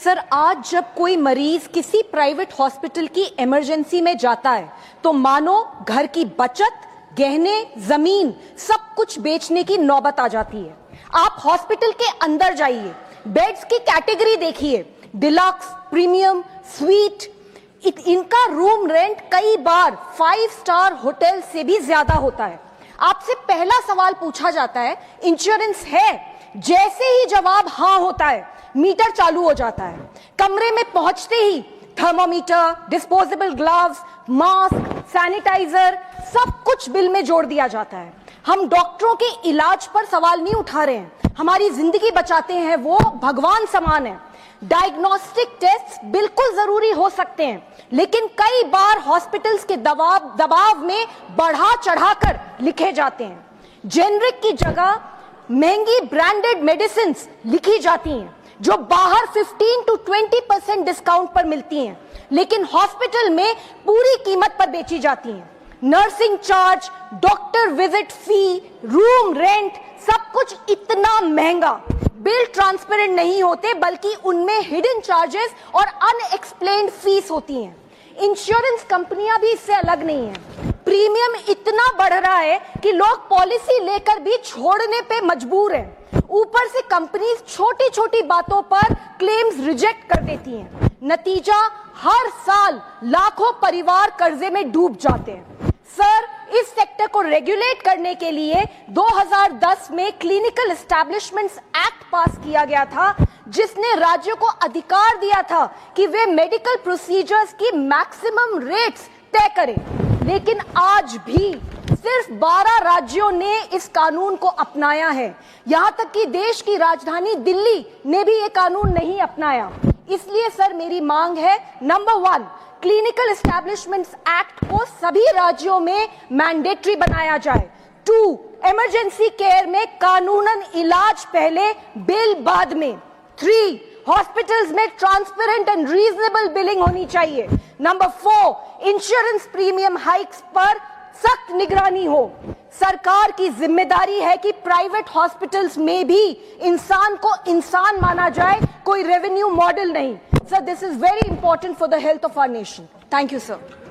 Sir, आज जब कोई मरीज किसी प्राइवेट हॉस्पिटल की इमरजेंसी में जाता है तो मानो घर की बचत, गहने, जमीन सब कुछ बेचने की नौबत आ जाती है। आप हॉस्पिटल के अंदर जाइए, बेड्स की कैटेगरी देखिए, डिलक्स, प्रीमियम, स्वीट, इनका रूम रेंट कई बार 5 स्टार होटल से भी ज्यादा होता है। आपसे पहला सवाल पूछा जाता है, इंश्योरेंस है? जैसे ही जवाब हाँ होता है, मीटर चालू हो जाता है। कमरे में पहुंचते ही thermometer, disposable gloves, mask, sanitizer सब कुछ बिल में जोड़ दिया जाता है। हम डॉक्टरों के इलाज पर सवाल नहीं उठा रहे हैं, हमारी जिंदगी बचाते हैं, वो भगवान समान है। डायग्नोस्टिक टेस्ट बिल्कुल जरूरी हो सकते हैं, लेकिन कई बार हॉस्पिटल्स के दबाव में बढ़ा चढ़ाकर लिखे जाते हैं। जेनरिक की जगह महंगी ब्रांडेड मेडिसिन लिखी जाती हैं, जो बाहर 15 to 20% डिस्काउंट पर मिलती हैं, लेकिन हॉस्पिटल में पूरी कीमत पर बेची जाती हैं। नर्सिंग चार्ज, डॉक्टर विजिट फी, रूम रेंट, सब कुछ इतना महंगा। बिल ट्रांसपेरेंट नहीं होते, बल्कि उनमें हिडन चार्जेस और अनएक्सप्लेन्ड फीस होती हैं। इंश्योरेंस कंपनियां भी इससे अलग नहीं हैं। प्रीमियम इतना बढ़ रहा है कि लोग पॉलिसी लेकर भी छोड़ने पे मजबूर हैं। ऊपर से कंपनीज छोटी छोटी बातों पर क्लेम्स रिजेक्ट कर देती हैं। नतीजा, हर साल लाखों परिवार कर्जे में डूब जाते हैं। सर, इस सेक्टर को रेगुलेट करने के लिए 2010 में क्लिनिकल एस्टैब्लिशमेंट्स एक्ट पास किया गया था, जिसने राज्यों को अधिकार दिया था कि वे मेडिकल प्रोसीजर्स की मैक्सिमम रेट्स तय करें। लेकिन आज भी सिर्फ 12 राज्यों ने इस कानून को अपनाया है। यहां तक कि देश की राजधानी दिल्ली ने भी ये कानून नहीं अपनाया। इसलिए सर, मेरी मांग है, नंबर 1, क्लिनिकल एस्टैब्लिशमेंट्स एक्ट को सभी राज्यों में मैंडेटरी बनाया जाए। 2, इमरजेंसी केयर में कानूनन इलाज पहले, बिल बाद में। 3, हॉस्पिटल्स में ट्रांसपेरेंट एंड रीजनेबल बिलिंग होनी चाहिए। नंबर 4, इंश्योरेंस प्रीमियम हाइक्स पर सख्त निगरानी हो। सरकार की जिम्मेदारी है कि प्राइवेट हॉस्पिटल्स में भी इंसान को इंसान माना जाए, कोई रेवेन्यू मॉडल नहीं। Sir, this is very important for the health of our nation. Thank you sir.